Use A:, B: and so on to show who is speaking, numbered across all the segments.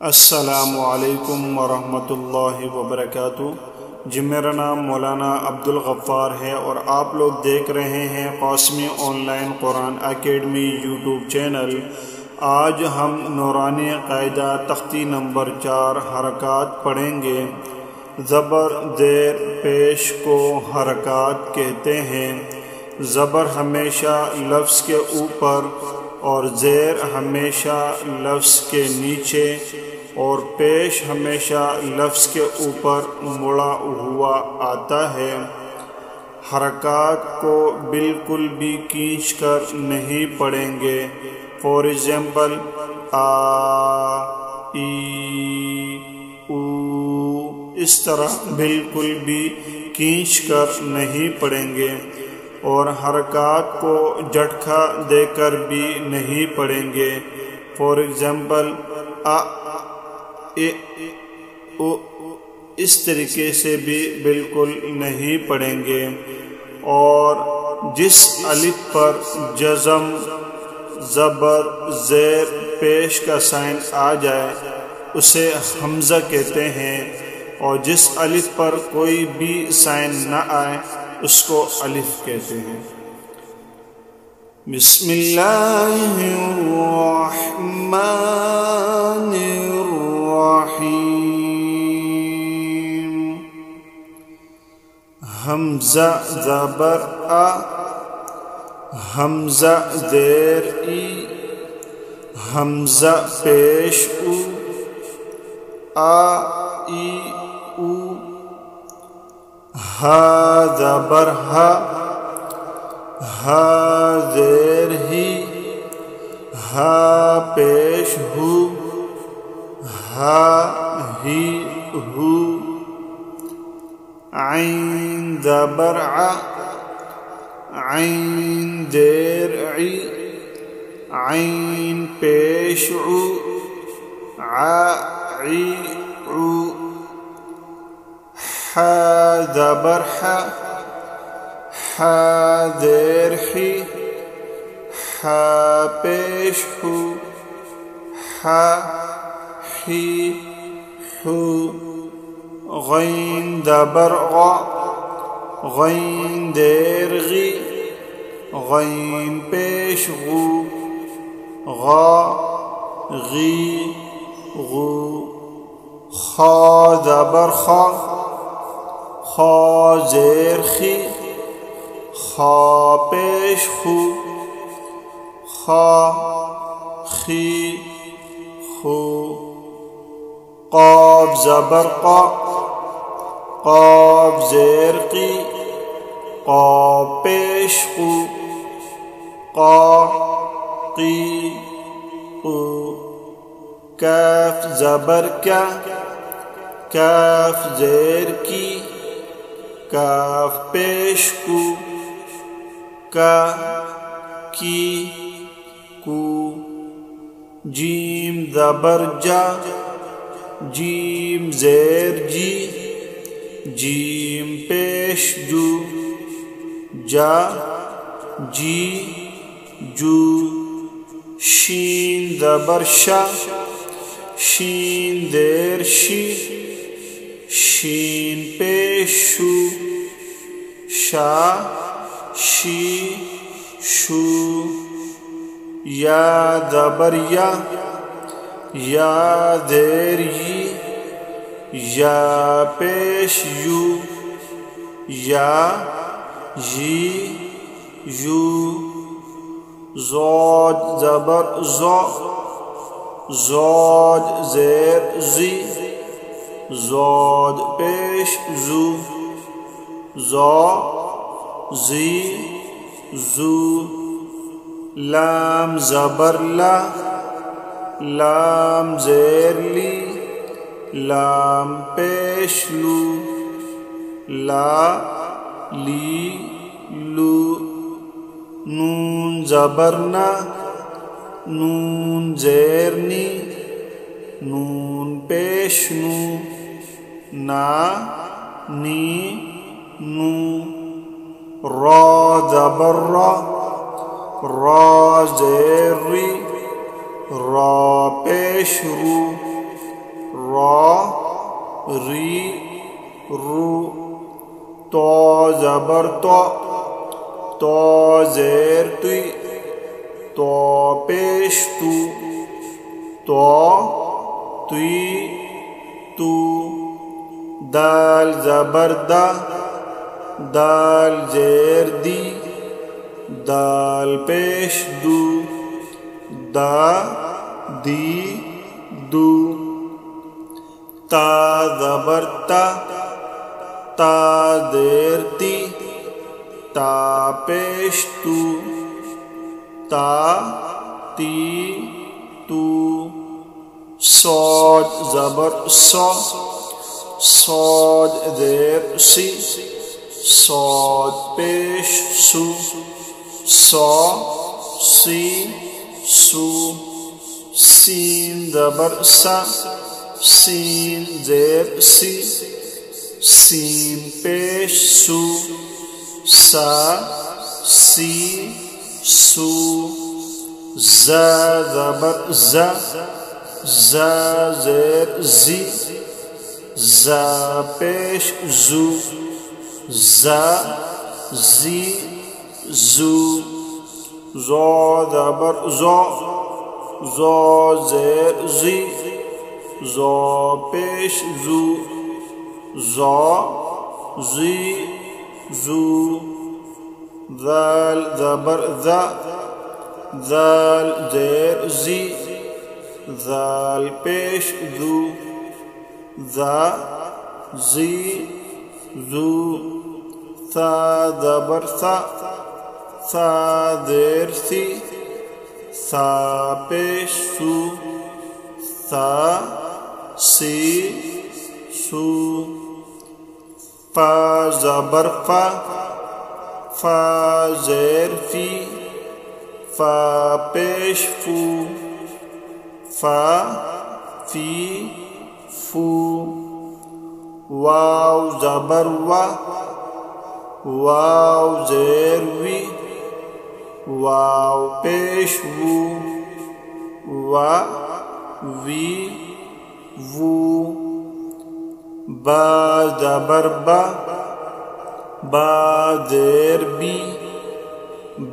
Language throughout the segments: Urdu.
A: السلام علیکم ورحمۃ اللہ وبرکاتہ۔ جی میرا نام مولانا عبدالغفار ہے اور آپ لوگ دیکھ رہے ہیں Qasmi on line Quran academy YouTube channel. آج ہم نورانی قاعدہ تختی نمبر 4 حرکات پڑھیں گے۔ زبر زیر پیش کو حرکات کہتے ہیں۔ زبر ہمیشہ لفظ کے اوپر اور زیر ہمیشہ لفظ کے نیچے اور پیش ہمیشہ لفظ کے اوپر مڑا ہوا آتا ہے۔ حرکات کو بالکل بھی کھینچ کر نہیں پڑھیں گے۔ فار ایگزامپل آ، ای، او، اس طرح بالکل بھی کھینچ کر نہیں پڑھیں گے، اور حرکات کو جھٹکا دے کر بھی نہیں پڑھیں گے۔ فار ایگزامپل آ، اے، او، اس طریقے سے بھی بالکل نہیں پڑھیں گے۔ اور جس الف پر جزم زبر زیر پیش کا سائن آ جائے اسے حمزہ کہتے ہیں، اور جس الف پر کوئی بھی سائن نہ آئے اس کو الف کہتے ہیں۔ بسم اللہ الرحمن الرحیم۔ حمزہ زبر آ، حمزہ زیر ای، حمزہ پیش او، آ، ای، او، ہا زبر ہا، ہا زیر ہی، ہا پیش ہو، ہا ہی ہو، عین زبر ع، عین زیر عی، عین پیش عو، ع، عی، عو، حا زبر حا، حا زیر حی، حا پیش ہو، حا حی حو، غین زبر غا، غین زیر غی، غین پیش غو، غا غی غو، خا زبر خا، خا زیر خی، خا پیش خو، خا خی خو، قاف زبر قا، قاف زیر قی، قاف پیش قو، قا قی قو، کاف زبر کا، کاف زیر کی، کاف پیش کو، کا کی کو، جیم زبر جا، جیم زیر جی، جیم پیش جو، جا جی جو، شین زبر شا، شین زیر شی، شین پیش شو، شا شی شو، یا زبر یا، یا زیر یی، یا پیش یو، یا یی یو، زاد زبر زا، زاد زیر زی، زاد پیش زو، زا زی زو، لام زبر لا، لام زیر لی، لام پیش لو، لا لی لو، نون زبر نا، نون زیر نی، نون پیش نو، نا نی نو، را زبر را، را زیر ری، را پیش رو، ری رو تو زبر تو زیر توی تو پیش تو توی تو دال زبر دال زیر دی دال پیش دا دی دو تا زبر تا زیر تی تا پیش تا تی تو صاد زبر صاد زیر سی صاد پیش سی سو سین زبر سین زیر سی سین پیش سی سو زبر زیر زی پیش زی زو زبر زیر زی پیش زی زو ذال زبر ذال زیر زی ذال پیش زی زو ثا زبر ثا زیر سی ثا پیش ثا سی سو فا زبر فا زیر فی فا پیش فا فی فو واو زبر واو زیر وی واو پیش وی وو با زبر با زیر بی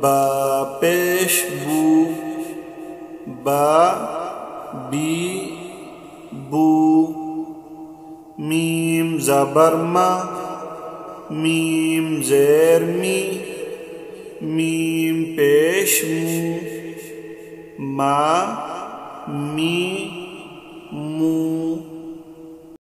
A: با پیش با بی بو میم زبر میم زیر میم پیش می مو